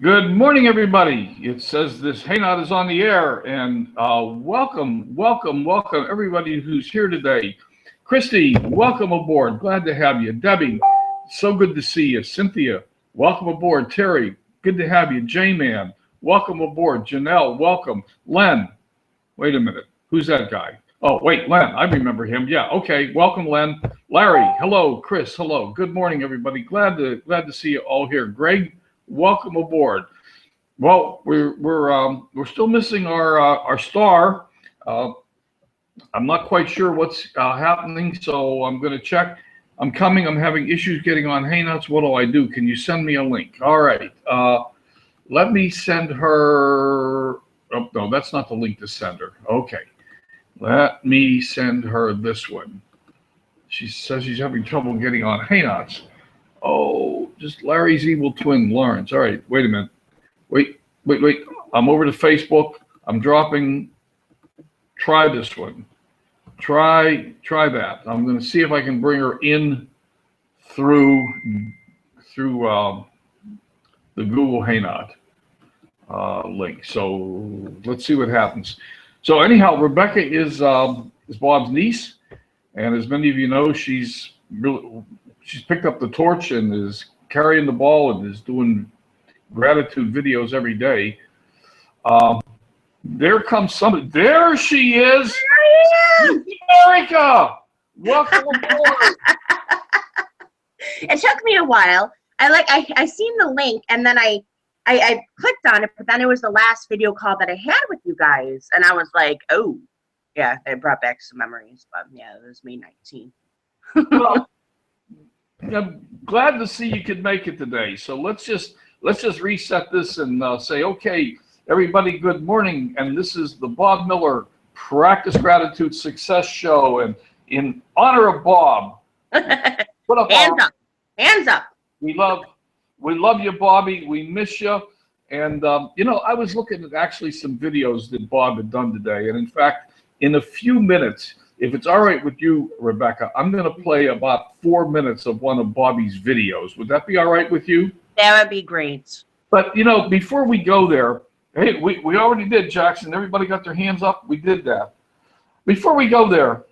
Good morning, everybody. It says this Hangout is on the air, and welcome, everybody who's here today. Christy, welcome aboard. Glad to have you. Debbie, so good to see you. Cynthia, welcome aboard. Terry, good to have you. J-Man, welcome aboard. Janelle, welcome. Len, wait a minute. Who's that guy? Oh, wait, Len. I remember him. Yeah, okay. Welcome, Len. Larry, hello. Chris, hello. Good morning, everybody. Glad to see you all here. Greg, welcome aboard. Well, we're still missing our star. Uh, I'm not quite sure what's happening, so I'm going to check. I'm coming. I'm having issues getting on Hangouts. What do I do? Can you send me a link? All right. Let me send her. Oh, no, that's not the link to send her. Okay. Let me send her this one. She says she's having trouble getting on Hangouts. Oh, just Larry's evil twin, Lawrence. All right, wait a minute. Wait. I'm over to Facebook. I'm dropping. Try this one. Try that. I'm going to see if I can bring her in through the Google Hangout link. So let's see what happens. So anyhow, Rebecca is Bob's niece, and as many of you know, she's picked up the torch and is carrying the ball and is doing gratitude videos every day. There comes somebody. There she is. Erica, welcome aboard. It took me a while. I seen the link and then I clicked on it, but then it was the last video call that I had with you guys, and I was like, oh, yeah, it brought back some memories. But yeah, it was May 19th. Well, I'm glad to see you could make it today. So let's just reset this and say, okay, everybody, good morning. And this is the Bob Miller Practice Gratitude Success Show. And in honor of Bob, put up Hands up. We love you, Bobby. We miss you. And I was looking at actually some videos that Bob had done today. And in fact, in a few minutes, if it's all right with you, Rebecca, I'm going to play about 4 minutes of one of Bobby's videos. Would that be all right with you? That would be great. But, before we go there, hey, we already did, Jackson. Everybody got their hands up? We did that. Before we go there,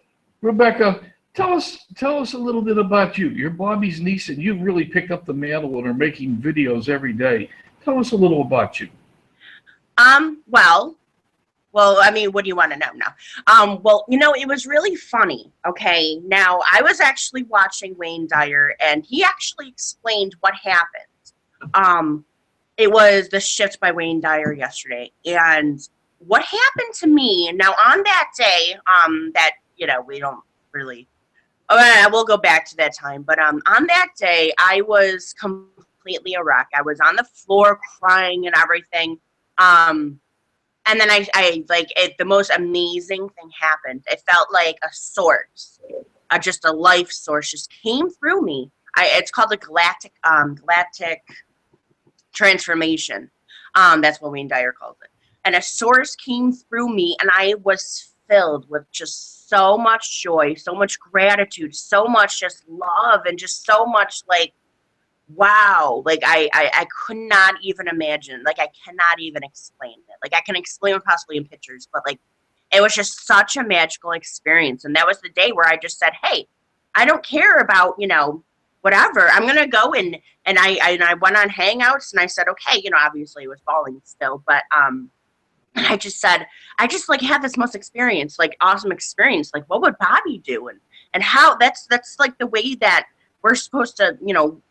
Rebecca, tell us a little bit about you. You're Bobby's niece, and you really picked up the mantle and are making videos every day. Tell us a little about you. Well, I mean, what do you want to know now? Well, it was really funny. Okay, now I was actually watching Wayne Dyer, and he actually explained what happened. It was the shift by Wayne Dyer yesterday, and what happened to me now on that day. We don't really. Oh, we'll go back to that time, but on that day, I was completely a wreck. I was on the floor crying and everything. And then the most amazing thing happened. It felt like a source, just a life source just came through me. It's called the galactic transformation. That's what Wayne Dyer calls it. And a source came through me, and I was filled with just so much joy, so much gratitude, so much just love, and just so much wow, I could not even imagine, I cannot even explain it. I can explain it possibly in pictures, but it was just such a magical experience. And that was the day where I just said, hey, I don't care about, whatever. I'm going to go and I went on Hangouts, and I said, okay, obviously it was falling still, but, and I just said, had this most awesome experience. What would Bobby do? And how that's the way that we're supposed to,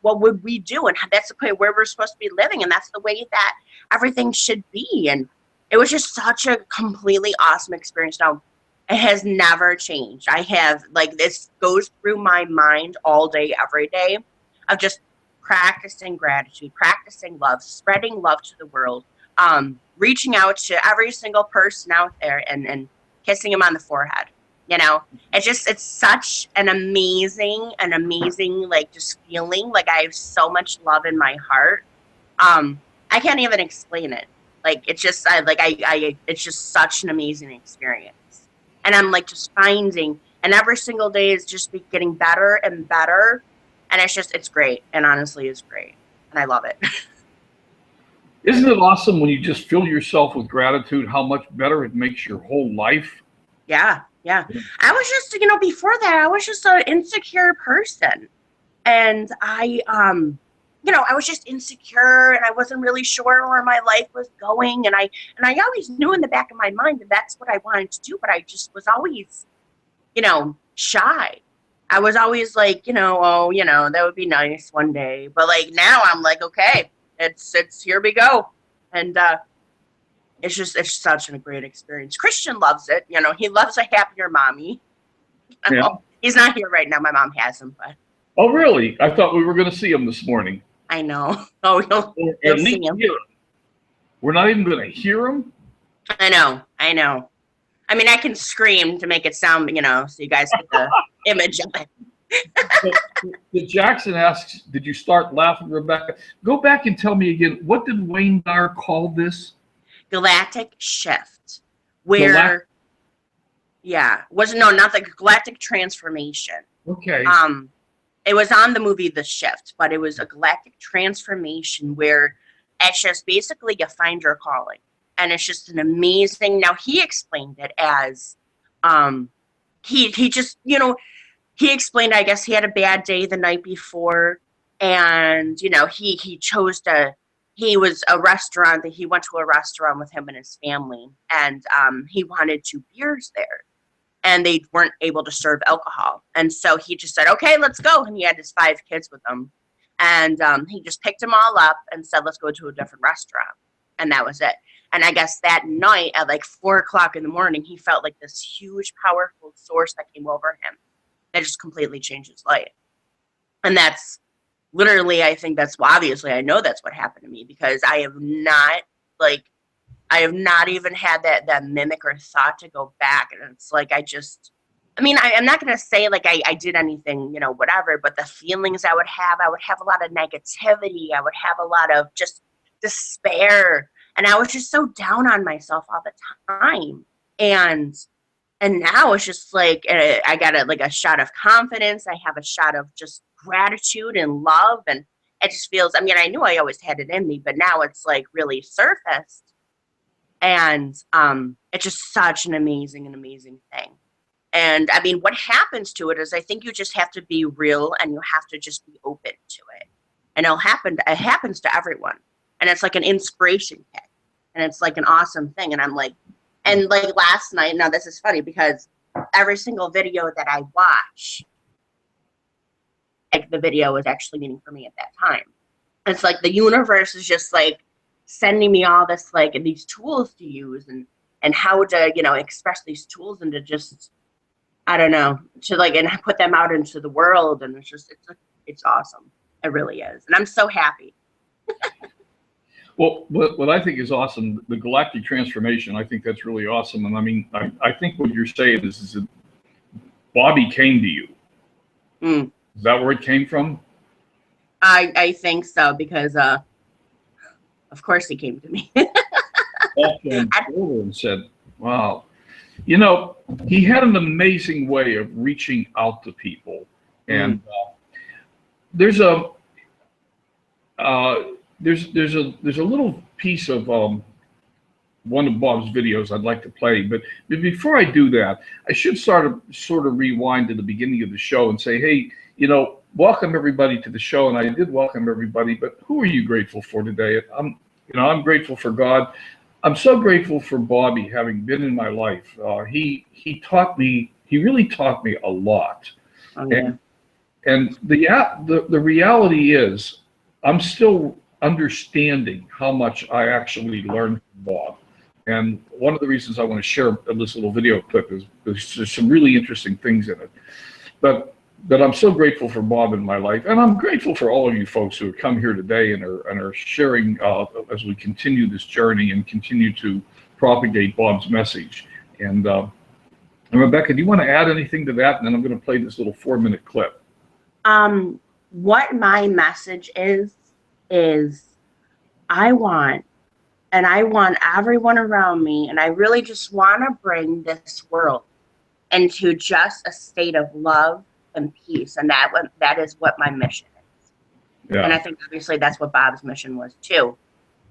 what would we do? And that's the way where we're supposed to be living. And that's the way that everything should be. And it was just such a completely awesome experience. Now, it has never changed. I have, this goes through my mind all day, every day, of just practicing gratitude, practicing love, spreading love to the world, reaching out to every single person out there and kissing them on the forehead. It's such an amazing, just feeling. I have so much love in my heart. I can't even explain it. It's just, it's just such an amazing experience. And I'm just finding, and every single day is just getting better and better. And it's great. And honestly, it's great. And I love it. Isn't it awesome when you just fill yourself with gratitude, how much better it makes your whole life? Yeah, yeah. I was just, you know, before that, I was just an insecure person. And you know, I was just insecure and I wasn't really sure where my life was going. And I always knew in the back of my mind that that's what I wanted to do, but I just was always, you know, shy. I was always like, you know, oh, you know, that would be nice one day. But like now I'm like, okay, it's here we go. And it's such a great experience. Christian loves it. You know, he loves a happier mommy. Yeah. He's not here right now. My mom has him, but Oh, really? I thought we were going to see him this morning. I know. Oh, Or you'll at see least him. hear him. We're not even going to hear him? I know. I know. I mean, I can scream to make it sound, you know, so you guys get the image of it. But Jackson asks, did you start laughing, Rebecca? Go back and tell me again, what did Wayne Dyer call this? Galactic shift. Where, yeah, was no, not the galactic transformation. Okay. It was on the movie The Shift, but it was a galactic transformation where it's just basically you find your calling. And it's just an amazing, now he explained it as, he just, you know, he explained, I guess he had a bad day the night before, and, you know, he chose to, he was a restaurant, that he went to a restaurant with him and his family, and he wanted 2 beers there. And they weren't able to serve alcohol. And so he just said, okay, let's go. And he had his 5 kids with him. And he just picked them all up and said, let's go to a different restaurant. And that was it. And I guess that night at like 4 o'clock in the morning, he felt like this huge, powerful source that came over him that just completely changed his life. And that's literally, I think that's, well, obviously, I know that's what happened to me, because I have not even had that mimic or thought to go back. And it's like, I mean, I'm not going to say like I did anything, you know, whatever, but the feelings I would have a lot of negativity. I would have a lot of just despair. And I was just so down on myself all the time. And now it's just like, I got a shot of confidence. I have a shot of just gratitude and love. And it just feels, I mean, I knew I always had it in me, but now it's like really surfaced. And it's just such an amazing thing. And I mean, what happens to it is, I think you just have to be real and you have to just be open to it. And it happens to everyone. And it's like an inspiration kick. And it's like an awesome thing. And I'm like, and like last night, now this is funny because every single video that I watch, like the video was actually meaning for me at that time. It's like the universe is just like sending me all this, like these tools to use and how to, you know, express these tools and to just, I don't know, to like, and put them out into the world. And it's just, it's awesome. It really is. And I'm so happy. Well, what I think is awesome, the galactic transformation, I think that's really awesome. And I mean, I think what you're saying is that Bobby came to you. Mm. Is that where it came from? I think so, because of course he came to me. And said, wow. You know, he had an amazing way of reaching out to people. And there's a little piece of one of Bob's videos I'd like to play, but before I do that, I should sort of rewind to the beginning of the show and say, hey, you know, welcome everybody to the show. And I did welcome everybody, but who are you grateful for today? I'm grateful for God. I'm so grateful for Bobby having been in my life. He really taught me a lot. Oh, yeah. And the reality is, I'm still understanding how much I actually learned from Bob. And one of the reasons I want to share this little video clip is there's some really interesting things in it. But I'm so grateful for Bob in my life, and I'm grateful for all of you folks who have come here today and are sharing as we continue this journey and continue to propagate Bob's message. And Rebecca, do you want to add anything to that? And then I'm going to play this little 4-minute clip. What my message is I want everyone around me, and I really just want to bring this world into just a state of love and peace, and that is what my mission is. Yeah. And I think obviously that's what Bob's mission was too.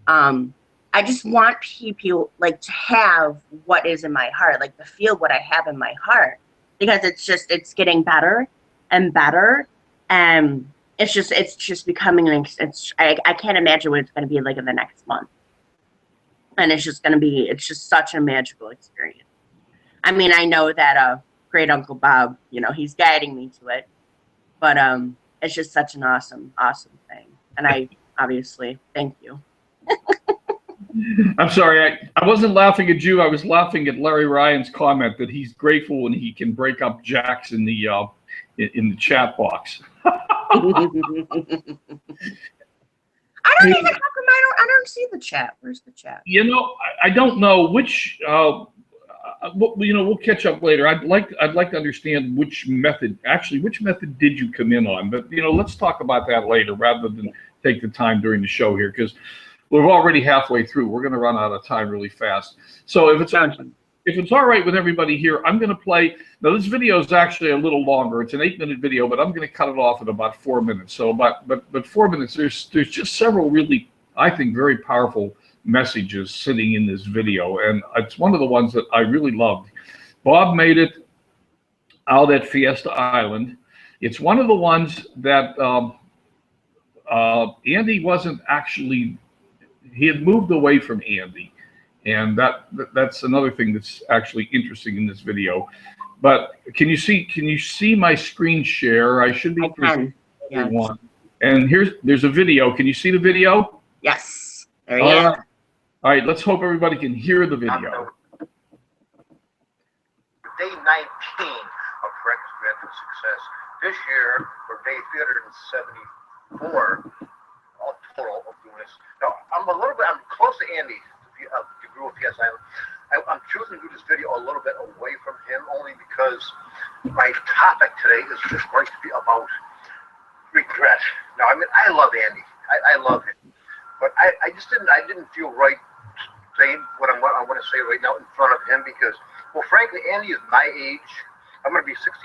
I just want people like to have what is in my heart, like to feel what I have in my heart, because it's getting better and better, and it's just becoming like I can't imagine what it's going to be like in the next month, and it's just such a magical experience. I mean, I know that great Uncle Bob, he's guiding me to it, but it's just such an awesome thing, and I obviously thank you. I'm sorry, I wasn't laughing at you. I was laughing at Larry Ryan's comment that he's grateful when he can break up Jacks in the chat box. I don't even. How come I don't see the chat? Where's the chat? I don't know which. We'll catch up later. I'd like to understand which method did you come in on? But let's talk about that later rather than take the time during the show here, because we're already halfway through. We're going to run out of time really fast. So if it's all right with everybody here, I'm going to play. Now this video is actually a little longer. It's an 8-minute video, but I'm going to cut it off at about 4 minutes. So but 4 minutes. There's just several really, I think, very powerful messages sitting in this video, and it's one of the ones that I really loved. Bob made it out at Fiesta Island. It's one of the ones that Andy wasn't actually. He had moved away from Andy, and that's another thing that's actually interesting in this video. But can you see my screen share? I should be. I can. Everyone. And there's a video. Can you see the video? Yes. There he is. All right, let's hope everybody can hear the video. Day 19 of Breakfast Grand for Success. This year, we're day 374, all total of doing this. Now, I'm close to Andy, to Groove PS Island. I'm choosing to do this video a little bit away from him, only because my topic today is going to be about regret. Now, I mean, I love Andy. I love him. But I didn't feel right saying what I want to say right now in front of him, because, well, frankly, Andy is my age. I'm going to be 64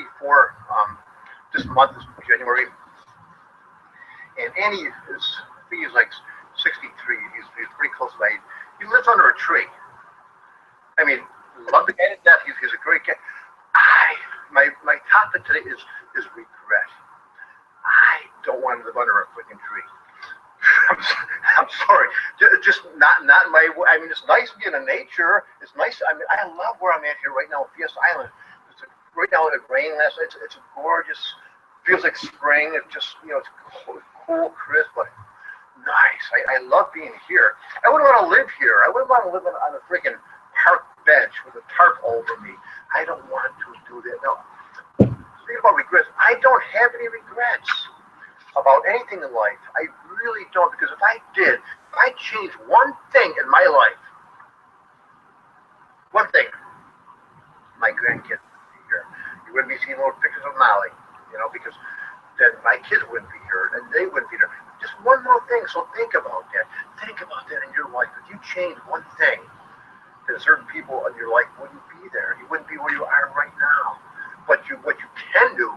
this month, this January. And Andy he's like 63. He's pretty close to my age. He lives under a tree. I mean, love the guy to death. He's a great guy. My topic today is regret. I don't want to live under a freaking tree. I'm sorry, just not my way. I mean, it's nice being in nature. It's nice. I mean, I love where I'm at here right now on Fiesta Island. Right now it rained last night. It's gorgeous. Feels like spring. It's just it's cool, crisp, but nice. I love being here. I wouldn't want to live here. I wouldn't want to live on a freaking park bench with a tarp over me. I don't want to do that. Now, speaking about regrets, I don't have any regrets about anything in life. I really don't, because if I changed one thing in my life, one thing, my grandkids would be here. You wouldn't be seeing little pictures of Molly, because then my kids wouldn't be here, and they wouldn't be there. Just one more thing, so think about that. Think about that in your life. If you change one thing, then certain people in your life wouldn't be there. You wouldn't be where you are right now. But what you can do,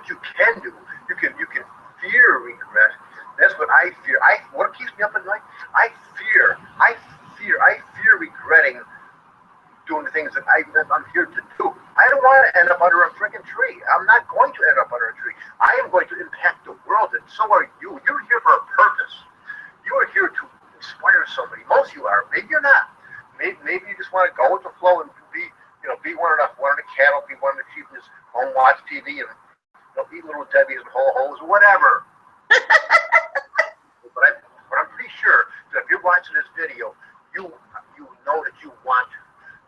you can fear regret. That's what I fear. What keeps me up at night? I fear regretting doing the things that I'm here to do. I don't want to end up under a freaking tree. I'm not going to end up under a tree. I am going to impact the world, and so are you. You're here for a purpose. You are here to inspire somebody. Most of you are. Maybe you're not. Maybe you just want to go with the flow and be one of the cattle, be one of the sheep, and just home watch TV and eat little Debbie's and ho-hos or whatever. But I'm pretty sure that if you're watching this video, you know that you want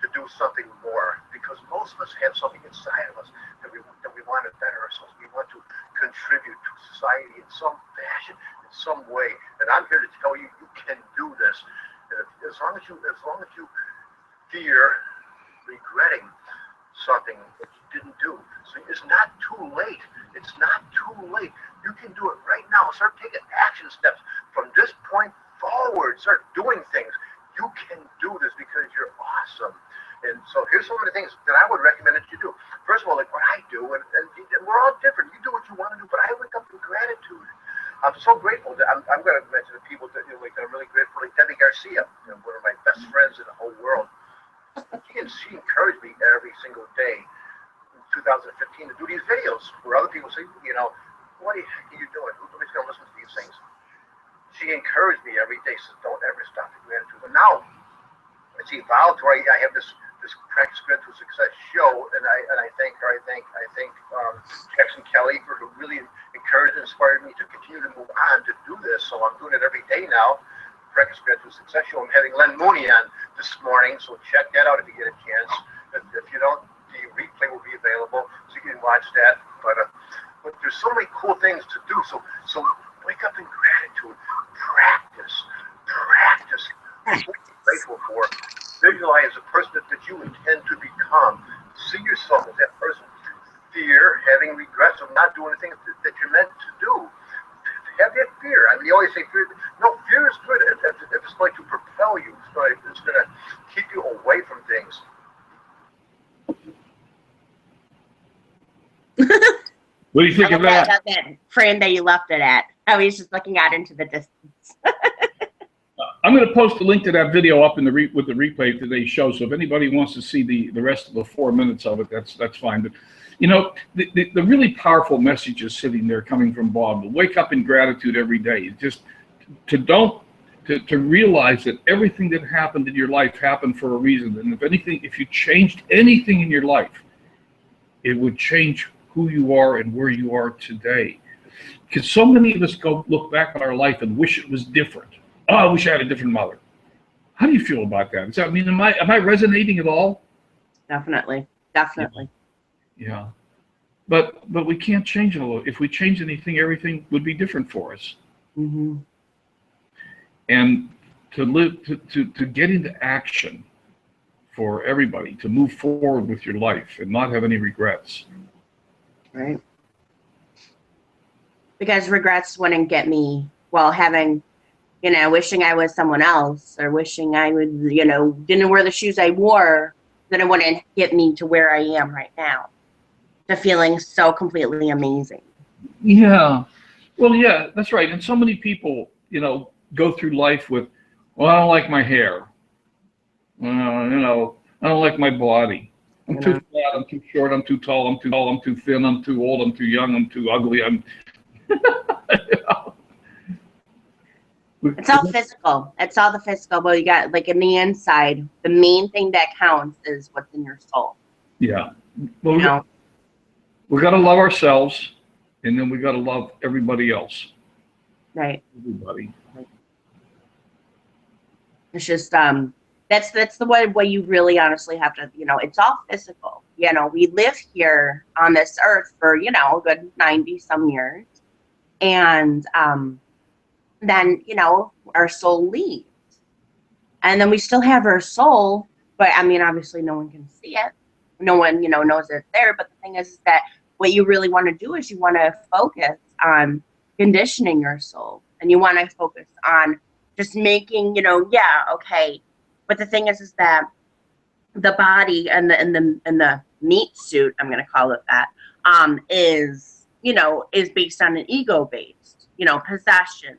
to do something more, because most of us have something inside of us that we want to better ourselves. We want to contribute to society in some fashion, in some way. And I'm here to tell you, you can do this. And as long as you fear regretting something that you didn't do, so it's not too late. It's not too late. You can do it right now. Start taking action steps from this point forward. Start doing things. You can do this because you're awesome. And so here's some of the things that I would recommend that you do. First of all, like what I do, and we're all different. You do what you want to do, but I wake up in gratitude. I'm so grateful that I'm going to mention the people that I'm really grateful. Like Debbie Garcia. Garcia, one of my best friends in the whole world. She encouraged me every single day in 2015 to do these videos where other people say, what the heck are you doing? Nobody's going to listen to these things. She encouraged me every day, says, don't ever stop your gratitude. But now it's evolved where I have this Practice Gratitude Success show, and I thank her. I thank Jackson Kelly for who really encouraged and inspired me to continue to move on to do this. So I'm doing it every day now. Practice Gratitude Success show. I'm having Len Mooney on this morning, so check that out if you get a chance. If you don't, the replay will be available, so you can watch that. But there's so many cool things to do. So wake up in gratitude. Practice. What you're grateful for. Visualize the person that you intend to become. See yourself as that person. Fear, having regrets of not doing the things that you're meant to do. Have that fear. I mean, you always say fear. No, fear is good if it's going to propel you. It's going to keep you away from things. What do you think of that? That frame that you left it at. I was just looking out into the distance. I'm going to post a link to that video up in with the replay of today's show. So if anybody wants to see the rest of the 4 minutes of it, that's fine. But the really powerful message is sitting there coming from Bob. Wake up in gratitude every day. Just to realize that everything that happened in your life happened for a reason. And if you changed anything in your life, it would change who you are and where you are today. Because so many of us look back on our life and wish it was different. Oh, I wish I had a different mother. How do you feel about that? Am I resonating at all? Definitely. Yeah. But we can't change it all. If we change anything, everything would be different for us. Mm-hmm. And to get into action for everybody, to move forward with your life and not have any regrets. Right. Because regrets wouldn't get me, having, wishing I was someone else, or wishing I would, didn't wear the shoes I wore, then it wouldn't get me to where I am right now. To feeling so completely amazing. Yeah. Well, yeah, that's right. And so many people, go through life with, well, I don't like my hair. I don't like my body. I'm too fat, I'm too short, I'm too tall, I'm too thin, I'm too old, I'm too young, I'm too ugly, It's all physical. It's all the physical, but you got, like, in the inside, the main thing that counts is what's in your soul. Yeah. Well, we got to love ourselves, and then we got to love everybody else. Right. Everybody. It's just that's the way you really honestly have to, it's all physical. We live here on this earth for, a good 90 some years. And then, our soul leaves. And then we still have our soul, but obviously no one can see it. No one, knows it's there. But the thing is that what you really want to do is you want to focus on conditioning your soul. And you want to focus on just making, okay. But the thing is that the body and the meat suit, I'm going to call it that, is based on an ego-based, possession,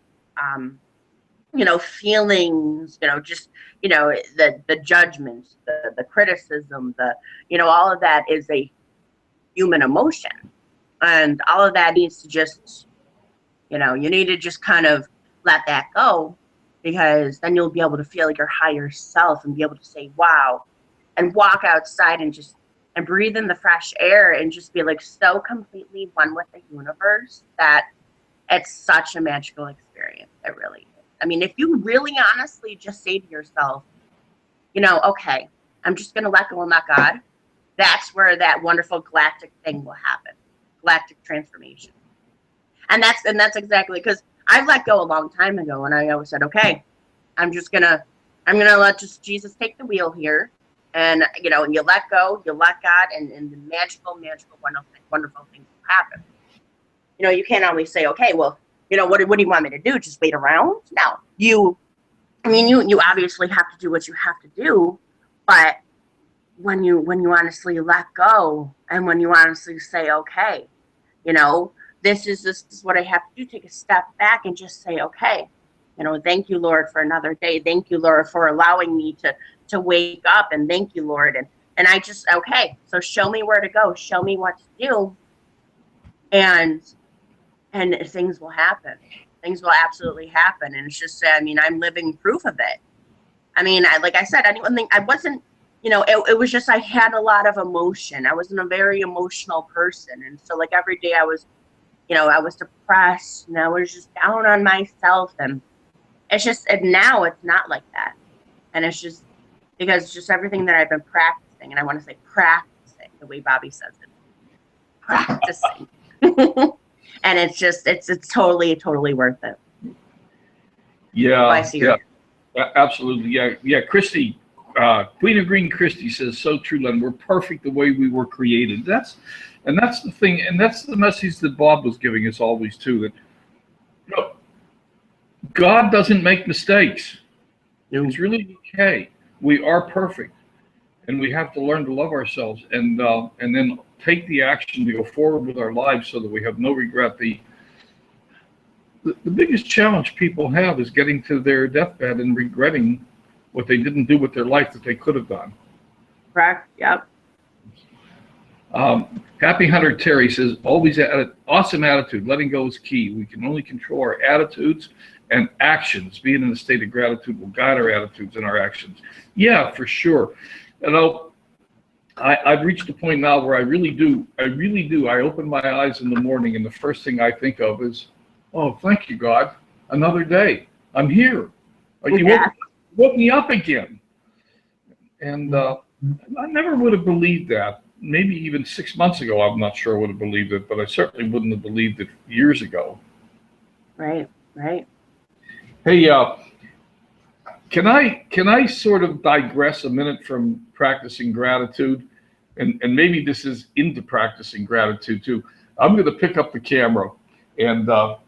feelings, the judgments, the criticism, all of that is a human emotion. And all of that needs to just, you need to just kind of let that go, because then you'll be able to feel like your higher self and be able to say, wow, and walk outside and breathe in the fresh air and just be like so completely one with the universe that it's such a magical experience. It really is. If you really honestly just say to yourself, okay, I'm just going to let go and let God, that's where that wonderful galactic thing will happen. Galactic transformation. And that's exactly, because I've let go a long time ago, and I always said, okay, I'm gonna let just Jesus take the wheel here, and and you let go, you let God, and the magical, wonderful things will happen. You can't always say, okay, well, what do you want me to do? Just wait around? No, you obviously have to do what you have to do, but when you honestly let go, and when you honestly say, okay, this is what I have to do, take a step back and just say, okay, You know, thank you, Lord, for another day. Thank you, Lord, for allowing me to wake up, and thank you, Lord. And I just, okay, so show me where to go, show me what to do, and things will happen. Things will absolutely happen. And it's just, I mean, I'm living proof of it. I mean, like I said, I wasn't, you know, it was just, I had a lot of emotion. I wasn't a very emotional person. And so like every day I was, you know, I was depressed and I was just down on myself. And it's just, and now it's not like that. And it's just because just everything that I've been practicing, and I want to say practicing the way Bobby says it, practicing. And it's just, it's totally worth it. Yeah, yeah, absolutely. Yeah. Christy, Queen of Green Christy says, so true, Len. We're perfect the way we were created. That's the thing, and that's the message that Bob was giving us always too. That, you know, God doesn't make mistakes. It's really okay. We are perfect, and we have to learn to love ourselves, and then take the action to go forward with our lives so that we have no regret. The biggest challenge people have is getting to their deathbed and regretting what they didn't do with their life that they could have done. Correct. Yep. Happy Hunter Terry says, always awesome attitude. Letting go is key. We can only control our attitudes and actions. Being in a state of gratitude will guide our attitudes and our actions. Yeah, for sure. You know, I've reached a point now where I really do. I open my eyes in the morning, and the first thing I think of is, oh, thank you, God. Another day. I'm here. Like you woke me up again. And I never would have believed that. Maybe even 6 months ago, I'm not sure I would have believed it, but I certainly wouldn't have believed it years ago. Right. Hey, can I sort of digress a minute from practicing gratitude? And maybe this is into practicing gratitude too. I'm going to pick up the camera and, oh,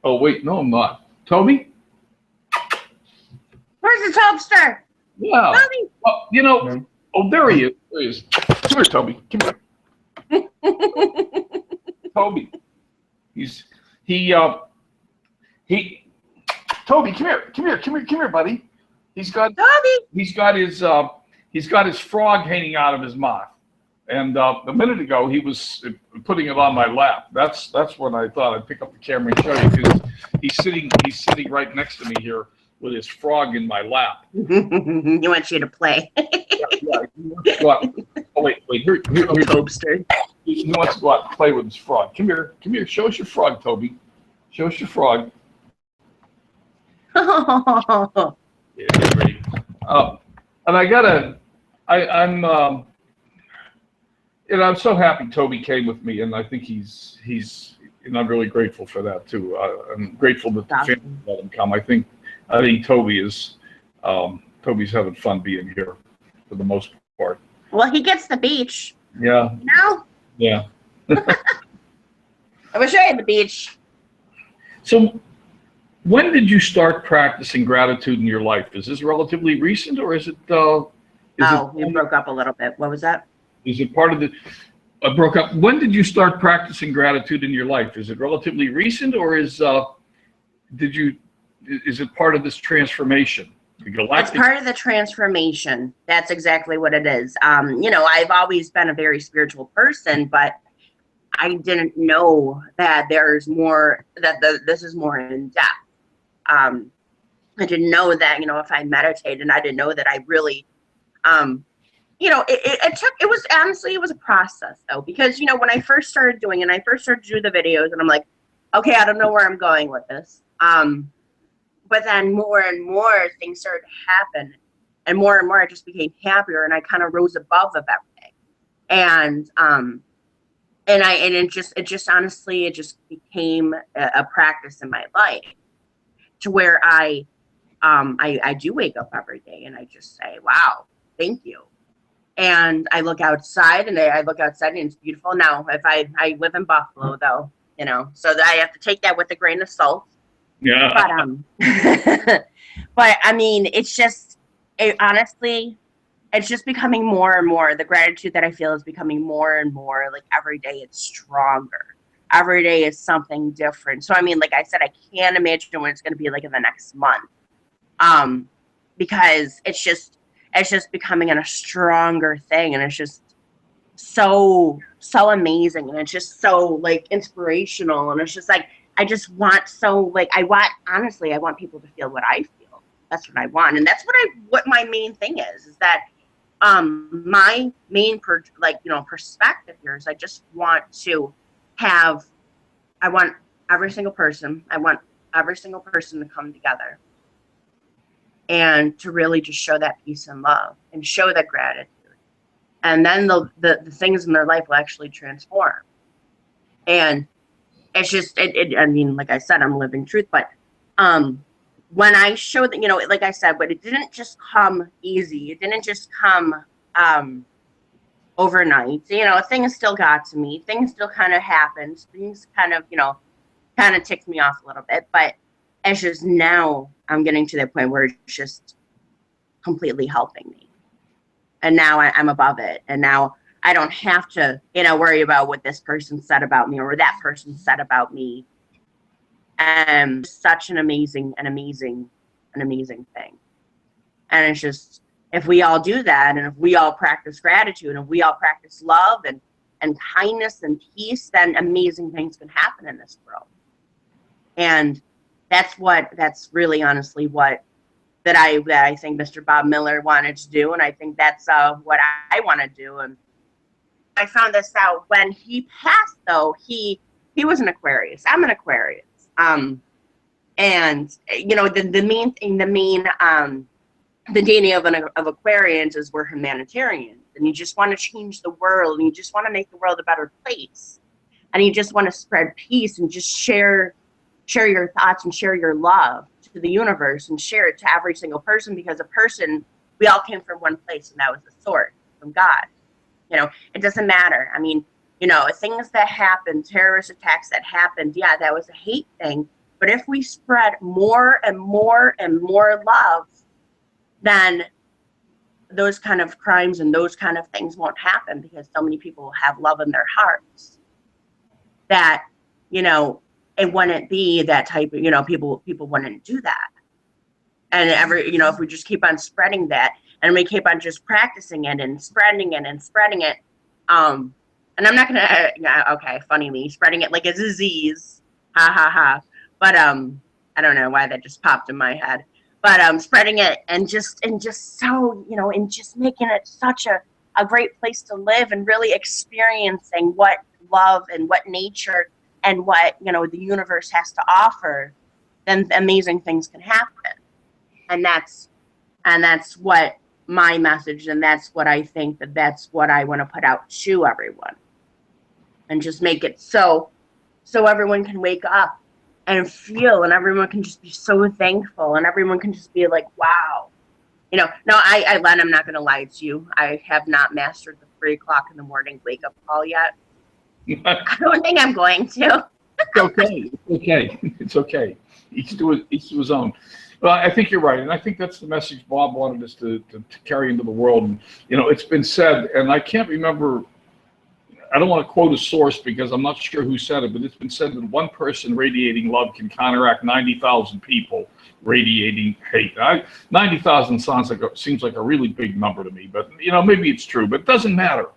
wait, no, I'm not. Toby? Where's the toaster? Yeah. Toby. Oh, you know, oh, there he is. There he is. Come here, Toby. Come here. Toby. Toby, come here, buddy. He's got his frog hanging out of his mouth. And a minute ago, he was putting it on my lap. That's when I thought I'd pick up the camera and show you, because he's sitting right next to me here with his frog in my lap. He wants you to play. Yeah. He wants to go out. Oh, wait. Here. Toaster. He wants to go out and play with his frog. Come here. Show us your frog, Toby. Show us your frog. Yeah, get ready. And I'm so happy Toby came with me, and I think he's and I'm really grateful for that too. I'm grateful that the family let him come. I think Toby's having fun being here for the most part. Well, he gets the beach. Yeah. No? Yeah. I wish I had the beach. So, when did you start practicing gratitude in your life? Is this relatively recent, or is it? You broke up a little bit. What was that? Is it part of the? Broke up. When did you start practicing gratitude in your life? Is it relatively recent, or is it part of this transformation? It's part of the transformation. That's exactly what it is. You know, I've always been a very spiritual person, but I didn't know that there's more, this is more in depth. I didn't know that, you know, if I meditated, I didn't know that I really, you know, it was a process though, because, you know, when I first started doing it, I first started to do the videos and I'm like, okay, I don't know where I'm going with this. But then more and more things started to happen, and more I just became happier, and I kind of rose above of everything. And it just honestly became a practice in my life, to where I do wake up every day and I just say, wow, thank you. And I look outside and it's beautiful. Now, if I live in Buffalo though, you know, so that I have to take that with a grain of salt. Yeah. But I mean, honestly, it's just becoming more and more. The gratitude that I feel is becoming more and more. Like every day, it's stronger. every day is something different. So I mean, like I said, I can't imagine what it's going to be like in the next month, because it's just becoming a stronger thing, and it's just so amazing, and it's just so like inspirational, and it's just like I just want honestly I want people to feel what I feel. That's what I want, and that's what my main thing is that my main perspective here is I just want to have I want every single person to come together and to really just show that peace and love and show that gratitude. And then the things in their life will actually transform. And it's just, I mean, like I said, I'm living truth, but when I showed that, like I said, but it didn't just come easy. It didn't just come overnight. Things still got to me. Things still kind of happened. Things kind of ticked me off a little bit, but it's just now I'm getting to that point where it's just completely helping me. And now I'm above it. And now I don't have to, worry about what this person said about me or that person said about me. And such an amazing thing. And it's just, if we all do that, and if we all practice gratitude, and if we all practice love and kindness and peace, then amazing things can happen in this world. And that's really honestly what that I think Mr. Bob Miller wanted to do, and I think that's what I want to do. And I found this out when he passed. Though he was an Aquarius. I'm an Aquarius. And the main thing, the DNA of Aquarians is we're humanitarians, and you just want to change the world, and you just want to make the world a better place, and you just want to spread peace and just share your thoughts and share your love to the universe and share it to every single person, because we all came from one place, and that was the source, from God. It doesn't matter. I mean, things that happened, terrorist attacks that happened, yeah, that was a hate thing. But if we spread more and more and more love, then those kind of crimes and those kind of things won't happen, because so many people have love in their hearts that, it wouldn't be that type of, people wouldn't do that. And if we just keep on spreading that, and we keep on just practicing it and spreading it, and I'm not gonna, okay, funny me, spreading it like a disease, ha ha ha. But I don't know why that just popped in my head. But spreading it and just so, and just making it such a great place to live, and really experiencing what love and what nature and what the universe has to offer, then amazing things can happen. And that's what my message, and that's what I think that's what I want to put out to everyone, and just make it so everyone can wake up and feel, and everyone can just be so thankful, and everyone can just be like, wow. No, Len, I'm not going to lie to you. I have not mastered the 3 o'clock in the morning wake up call yet. I don't think I'm going to. It's okay. Each to his own. Well, I think you're right, and I think that's the message Bob wanted us to carry into the world. And it's been said, and I can't remember. I don't want to quote a source because I'm not sure who said it, but it's been said that one person radiating love can counteract 90,000 people radiating hate. 90,000 seems like a really big number to me, but maybe it's true, but it doesn't matter.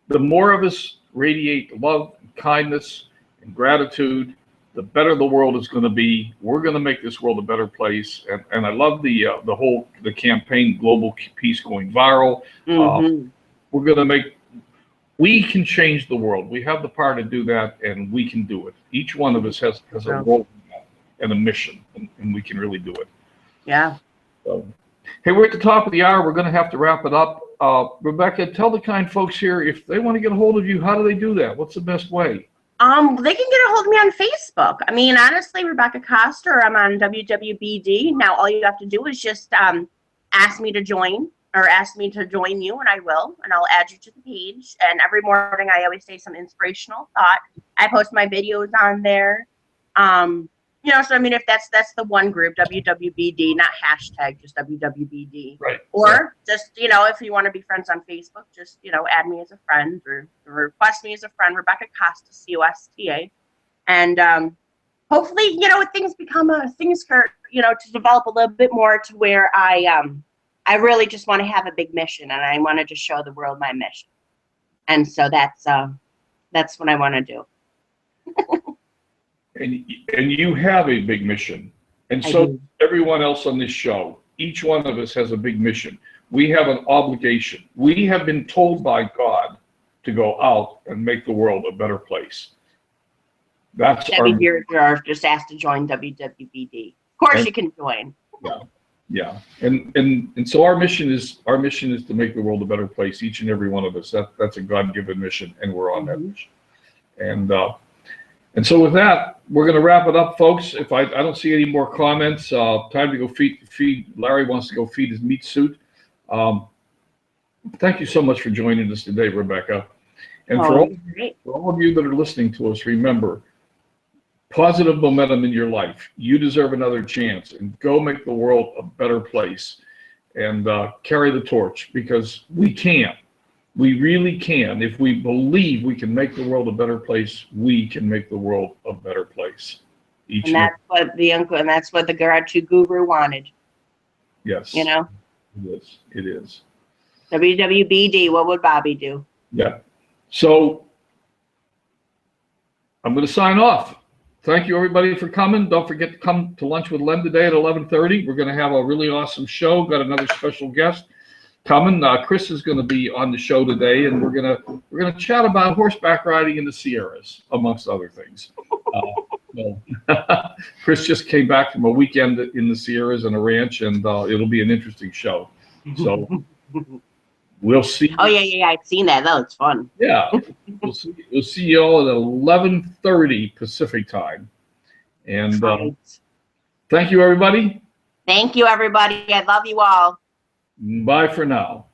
The more of us radiate love, and kindness, and gratitude, the better the world is going to be. We're going to make this world a better place. And I love the campaign, Global Peace, going viral. Mm-hmm. We're going to we can change the world. We have the power to do that, and we can do it. Each one of us has a role and a mission, and we can really do it. Yeah. So, hey, we're at the top of the hour. We're going to have to wrap it up. Rebecca, tell the kind folks here, if they want to get a hold of you, how do they do that? What's the best way? They can get a hold of me on Facebook. I mean, honestly, Rebecca Costa, or I'm on WWBD. Now, all you have to do is just ask me to join, or ask me to join you, and I will, and I'll add you to the page. And every morning I always say some inspirational thought. I post my videos on there. You know, so I mean, if that's the one group, WWBD, not hashtag, just WWBD. Right. Or just, you know, if you want to be friends on Facebook, just, you know, add me as a friend or request me as a friend, Rebecca Costa, Costa. And hopefully, you know, things start, you know, to develop a little bit more to where I really just want to have a big mission, and I want to just show the world my mission. And so that's what I want to do. And you have a big mission, and so everyone else on this show. Each one of us has a big mission. We have an obligation. We have been told by God to go out and make the world a better place. That's you're just asked to join WWBD. Of course, you can join. Yeah. And so our mission is to make the world a better place. Each and every one of us. That's a God-given mission, and we're on that mission. And so with that, we're going to wrap it up, folks. If I don't see any more comments, time to go feed. Larry wants to go feed his meat suit. Thank you so much for joining us today, Rebecca. And for all of you that are listening to us, remember, positive momentum in your life. You deserve another chance, and go make the world a better place, and carry the torch, because we can. We really can. If we believe we can make the world a better place, we can make the world a better place. And that's what the gratitude guru wanted. Yes. You know? It is. WWBD, what would Bobby do? Yeah. So I'm going to sign off. Thank you, everybody, for coming. Don't forget to come to lunch with Len today at 11:30. We're going to have a really awesome show. Got another special guest coming. Chris is going to be on the show today, and we're gonna chat about horseback riding in the Sierras, amongst other things. Chris just came back from a weekend in the Sierras and a ranch, and it'll be an interesting show. So we'll see. Oh yeah, I've seen that. That looks fun. Yeah, we'll see you all at 11:30 Pacific time. And thank you, everybody. Thank you, everybody. I love you all. Bye for now.